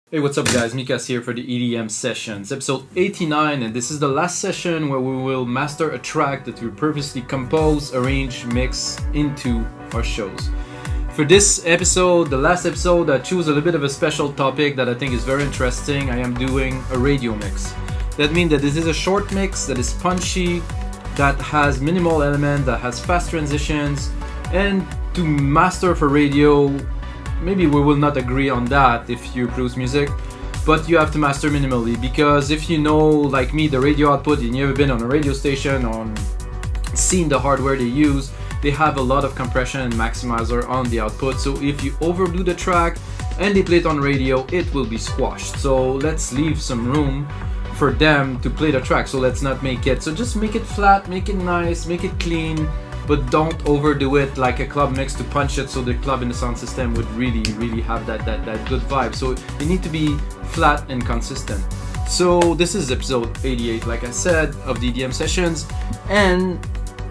Hey, what's up guys, Mikas here for the EDM Sessions, episode 89, and this is the last session where we will master a track that we previously composed, arranged, mixed into our shows. For this episode, the last episode, I choose a little bit of a special topic that I think is very interesting. I am doing a radio mix. That means that this is a short mix that is punchy, that has minimal element, that has fast transitions, and to master for radio, maybe we will not agree on that if you produce music, but you have to master minimally, because if you know, like me, the radio output, and you've ever been on a radio station or seen the hardware they use, they have a lot of compression and maximizer on the output. So if you overdo the track and they play it on radio, it will be squashed. So let's leave some room for them to play the track. So let's not make it, so just make it flat, make it nice, make it clean, but don't overdo it like a club mix to punch it so the club in the sound system would really have that good vibe. So it need to be flat and consistent. So this is episode 88, like I said, of the EDM Sessions. And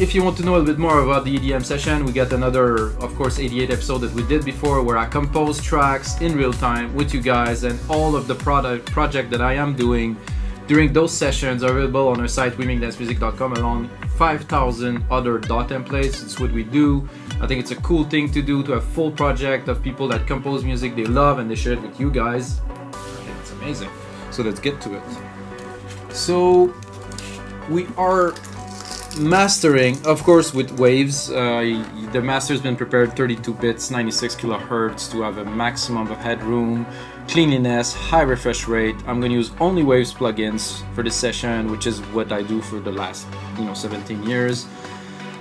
if you want to know a little bit more about the EDM Session, we got another, of course, 88 episode that we did before, where I compose tracks in real time with you guys, and all of the project that I am doing during those sessions are available on our site, wimingdancemusic.com, along 5,000 other DAW templates. It's what we do. I think it's a cool thing to do, to have full project of people that compose music they love and they share it with you guys. I think it's amazing. So let's get to it. So we are mastering, of course, with waves. The master's been prepared 32 bits, 96 kilohertz to have a maximum of headroom, cleanliness, high refresh rate. I'm going to use only waves plugins for this session, which is what I do for the last 17 years.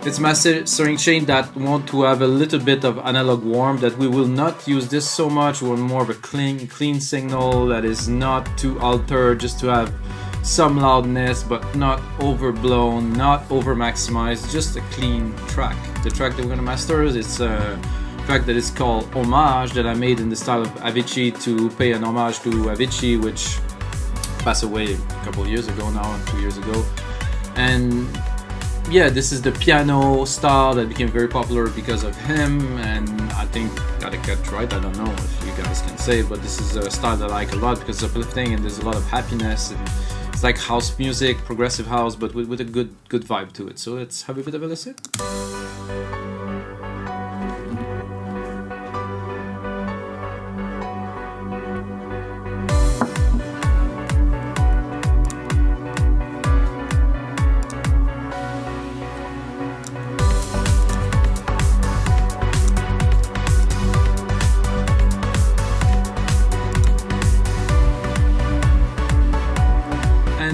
It's mastering chain that want to have a little bit of analog warmth, that we will not use this so much. We want more of a clean signal that is not too altered, just to have some loudness but not overblown, not over maximized, just a clean track. The track that we're going to master is a track that is called Homage, that I made in the style of Avicii, to pay an homage to Avicii, which passed away a couple of years ago now, 2 years ago. And yeah, this is the piano style that became very popular because of him, and I think got it cut right. I don't know if you guys can say, but this is a style that I like a lot because it's uplifting and there's a lot of happiness, and it's like house music, progressive house, but with a good vibe to it. So let's have a bit of a listen.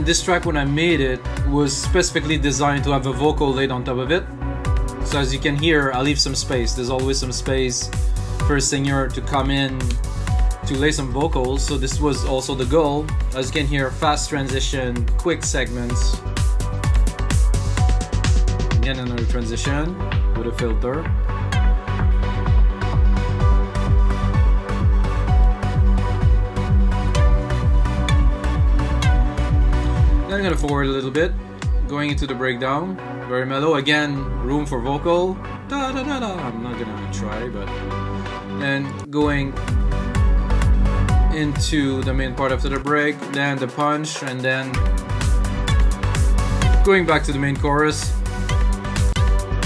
This track, when I made it, was specifically designed to have a vocal laid on top of it. So as you can hear, I leave some space. There's always some space for a singer to come in to lay some vocals. So this was also the goal. As you can hear, fast transition, quick segments. Again, another transition with a filter. I'm gonna forward a little bit, going into the breakdown, very mellow. Again, room for vocal. Da da da da. I'm not gonna try, but and going into the main part after the break, then the punch, and then going back to the main chorus.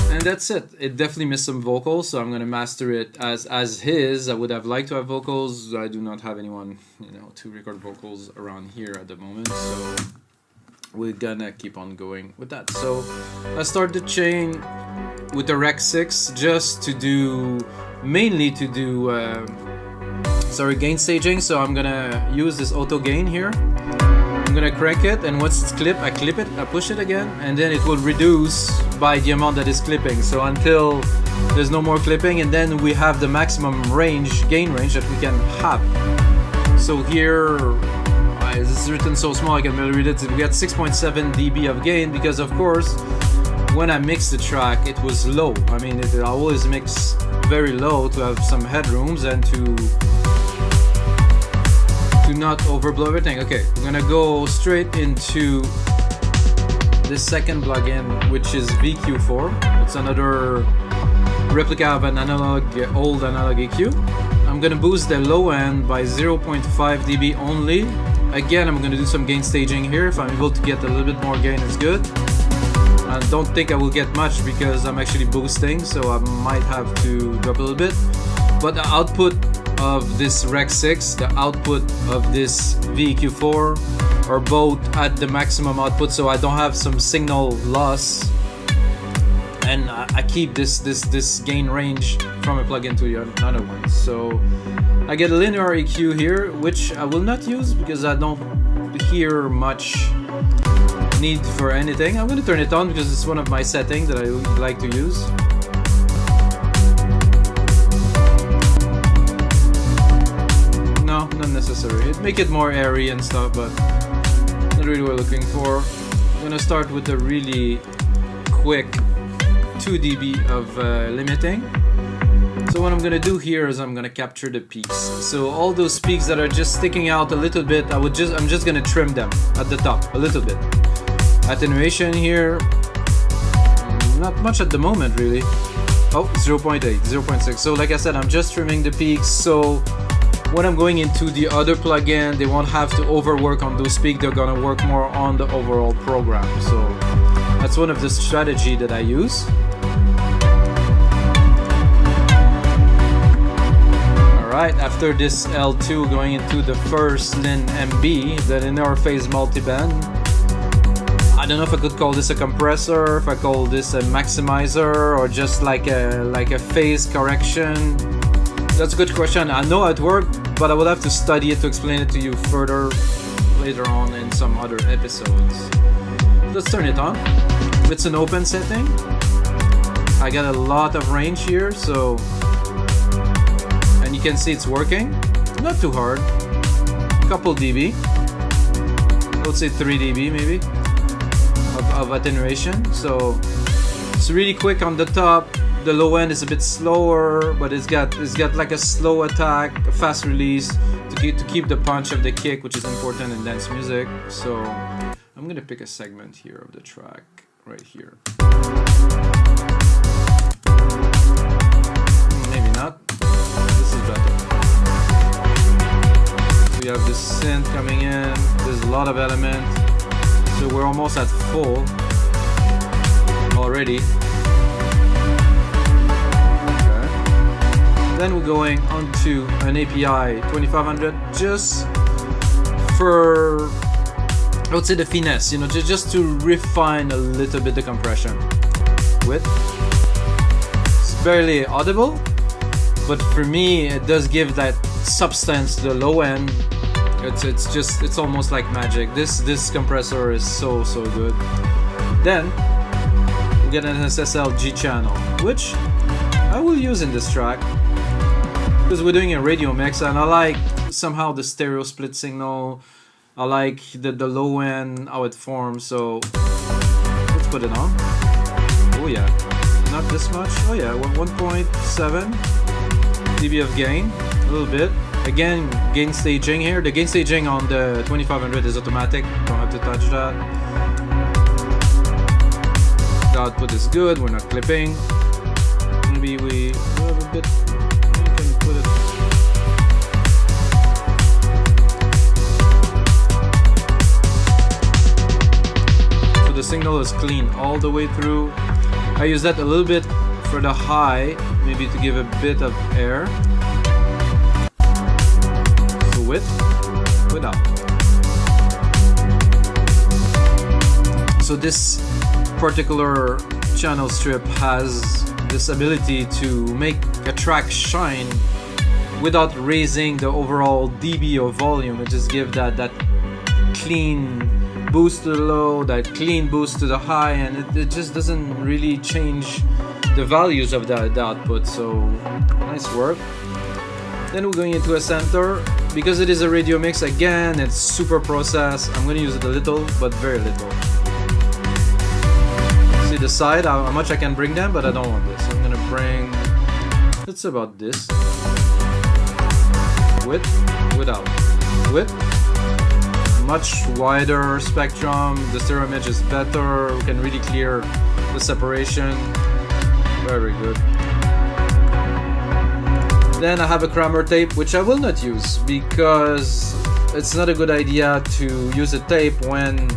And that's it. It definitely missed some vocals, so I'm gonna master it as his. I would have liked to have vocals. I do not have anyone, to record vocals around here at the moment, so we're gonna keep on going with that. So I start the chain with the Rec 6 just to do, mainly to do gain staging. So I'm gonna use this auto gain here. I'm gonna crank it, and once it's clipped, I clip it, I push it again, and then it will reduce by the amount that is clipping. So until there's no more clipping, and then we have the maximum gain range that we can have. So here, this is written so small I can barely read it. We got 6.7 dB of gain because, of course, when I mixed the track, it was low. I mean, I always mix very low to have some headrooms and to not overblow everything. Okay, I'm gonna go straight into the second plugin, which is VQ4. It's another replica of an old analog EQ. I'm gonna boost the low end by 0.5 dB only. Again, I'm gonna do some gain staging here. If I'm able to get a little bit more gain, it's good. I don't think I will get much because I'm actually boosting, so I might have to drop a little bit. But the output of this Rec 6, the output of this VEQ4 are both at the maximum output, so I don't have some signal loss. And I keep this gain range from a plugin to another one. So I get a linear EQ here, which I will not use because I don't hear much need for anything. I'm gonna turn it on because it's one of my settings that I like to use. No, not necessary. It make it more airy and stuff, but not really what we're looking for. I'm gonna start with a really quick 2 dB of limiting. So what I'm gonna do here is I'm gonna capture the peaks. So all those peaks that are just sticking out a little bit, I'm just gonna trim them at the top a little bit. Attenuation here, not much at the moment really. Oh, 0.8, 0.6. So like I said, I'm just trimming the peaks. So when I'm going into the other plugin, they won't have to overwork on those peaks. They're gonna work more on the overall program. So that's one of the strategy that I use. Alright, after this L2 going into the first LIN MB, then in our Phase Multiband. I don't know if I could call this a compressor, if I call this a maximizer, or just like a phase correction. That's a good question. I know it worked, but I will have to study it to explain it to you further later on in some other episodes. Let's turn it on. It's an open setting. I got a lot of range here, so and you can see it's working. Not too hard. Couple dB. Let's say 3 dB maybe of attenuation. So it's really quick on the top. The low end is a bit slower, but it's got like a slow attack, a fast release to keep the punch of the kick, which is important in dance music. So I'm gonna pick a segment here of the track right here. Maybe not. This is better. We have this synth coming in. There's a lot of elements. So we're almost at full already. Okay. Then we're going onto an API 2500 just for, I would say, the finesse, you know, just to refine a little bit the compression. Width. It's barely audible, but for me it does give that substance to the low end. It's almost like magic. This compressor is so good. Then we get an SSL G channel, which I will use in this track because we're doing a radio mix, and I like somehow the stereo split signal. I like the low end, how it forms. So let's put it on. Oh yeah, not this much. Oh yeah, 1.7 dB of gain, a little bit. Again, gain staging here. The gain staging on the 2500 is automatic. Don't have to touch that. The output is good. We're not clipping. Maybe we have a bit. We can put it. So the signal is clean all the way through. I use that a little bit for the high, maybe to give a bit of air. With, without. So this particular channel strip has this ability to make a track shine without raising the overall dB or volume. It just gives that clean boost to the low, that clean boost to the high, and it just doesn't really change the values of the output. So nice work. Then we're going into a center. Because it is a radio mix, again, it's super processed. I'm going to use it a little, but very little. See the side, how much I can bring them, but I don't want this. I'm going to bring, it's about this. Width, without. Width, much wider spectrum. The stereo image is better. We can really clear the separation. Very good. Then I have a Kramer tape, which I will not use because it's not a good idea to use a tape when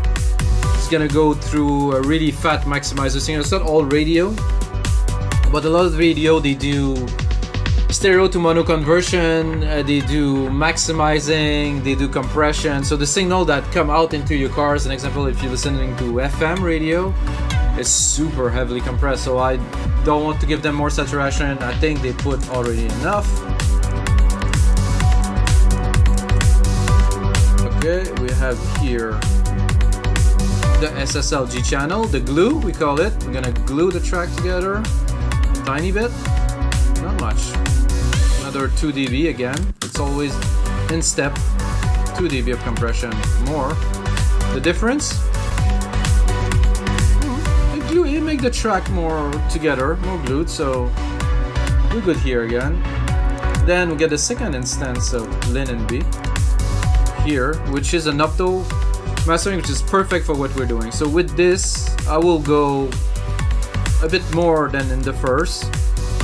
it's gonna go through a really fat maximizer signal. It's not all radio, but a lot of radio, they do stereo to mono conversion, they do maximizing, they do compression. So the signal that come out into your car, as an example, if you're listening to FM radio, is super heavily compressed. So I don't want to give them more saturation. I think they put already enough. Okay, we have here the SSL G channel, the glue we call it. We're gonna glue the track together a tiny bit, not much. Another 2 dB again. It's always in step. 2 dB of compression more. The difference? You make the track more together, more glued, so we're good here again. Then we get the second instance of LIN MB here, which is an opto mastering, which is perfect for what we're doing. So with this, I will go a bit more than in the first.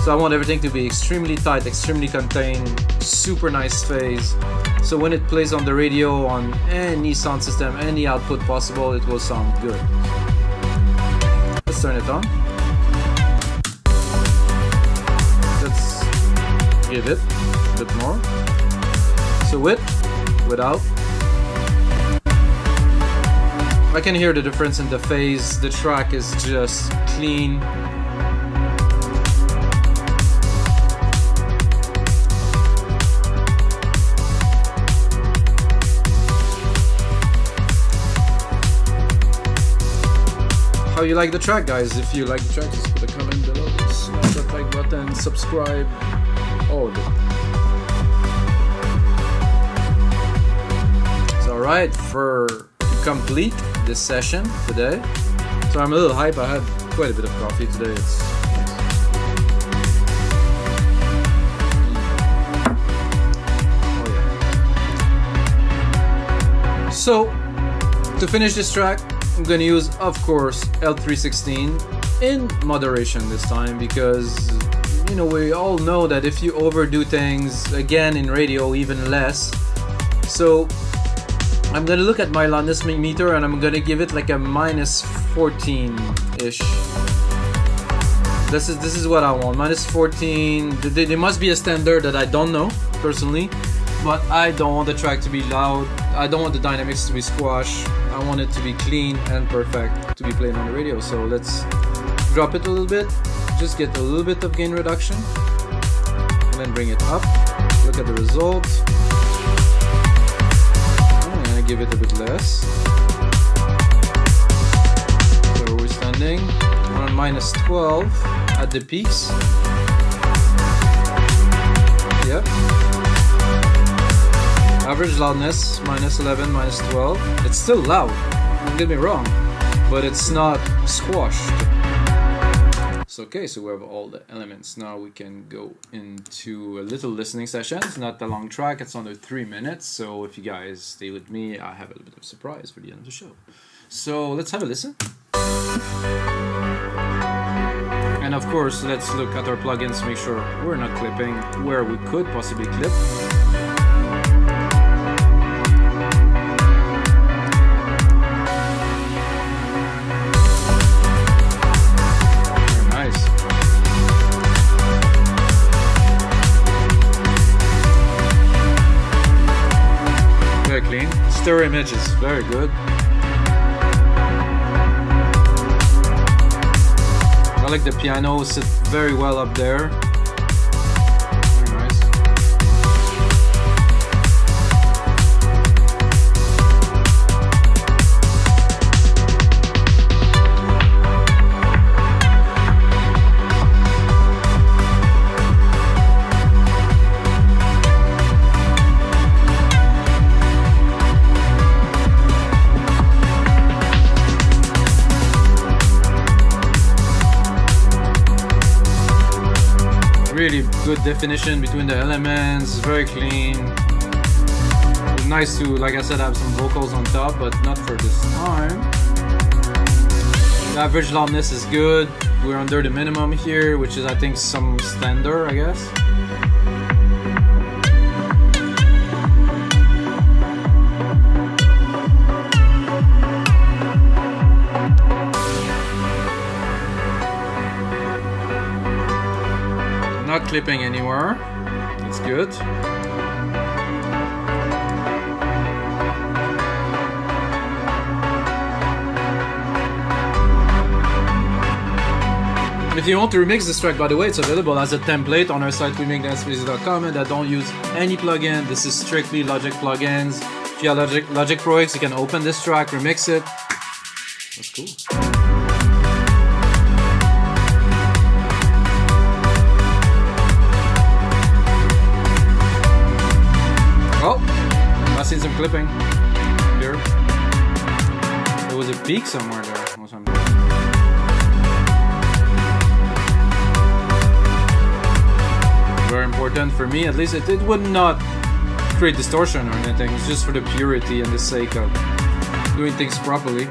So I want everything to be extremely tight, extremely contained, super nice phase. So when it plays on the radio, on any sound system, any output possible, it will sound good. Let's turn it on. Let's give it a bit more. So with, without. I can hear the difference in the phase. The track is just clean. How you like the track, guys? If you like the track, just put a comment below. Smash that like button, subscribe, all of it. So alright, for to complete this session today. So I'm a little hype. I had quite a bit of coffee today. It's nice. Oh yeah. So to finish this track, I'm gonna use, of course, L316 in moderation this time, because you know, we all know that if you overdo things, again in radio even less. So I'm gonna look at my loudness meter and I'm gonna give it like a minus 14-ish. This is what I want, minus 14. There must be a standard that I don't know personally, but I don't want the track to be loud. I don't want the dynamics to be squashed. I want it to be clean and perfect to be played on the radio. So let's drop it a little bit, just get a little bit of gain reduction, and then bring it up. Look at the result. I'm gonna give it a bit less. So we're standing on minus 12 at the peaks. Yep. Average loudness, minus 11, minus 12. It's still loud, don't get me wrong, but it's not squashed. So okay, so we have all the elements. Now we can go into a little listening session. It's not a long track, it's under 3 minutes. So if you guys stay with me, I have a little bit of a surprise for the end of the show. So let's have a listen. And of course, let's look at our plugins to make sure we're not clipping where we could possibly clip. Very clean. Stereo image is very good. I like the piano, sit very well up there. Very nice. Really good definition between the elements, very clean. It's nice to, like I said, have some vocals on top, but not for this time. The average loudness is good. We're under the minimum here, which is I think some standard, I guess. not clipping anymore. That's good. If you want to remix this track, by the way, it's available as a template on our site, wemake.spaces.com, and I don't use any plugin. This is strictly Logic plugins. If you have Logic Pro X, you can open this track, remix it. That's cool. Oh, I've seen some clipping here. There was a peak somewhere there or something. Very important for me, at least it would not create distortion or anything. It's just for the purity and the sake of doing things properly.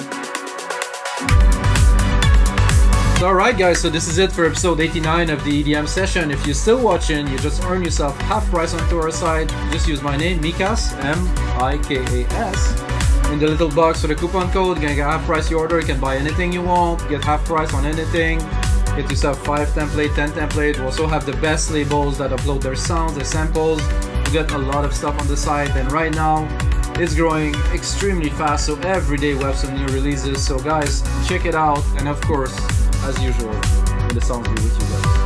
So alright guys, so this is it for episode 89 of the EDM session. If you're still watching, you just earn yourself half price onto our site. Just use my name, Mikas, M-I-K-A-S. In the little box for the coupon code, you're gonna get half price your order. You can buy anything you want, get half price on anything. Get yourself 5 template, 10 template. We also have the best labels that upload their sounds, their samples. You get a lot of stuff on the site, and right now it's growing extremely fast, so every day we have some new releases. So guys, check it out, and of course, as usual, the sounds be with you guys.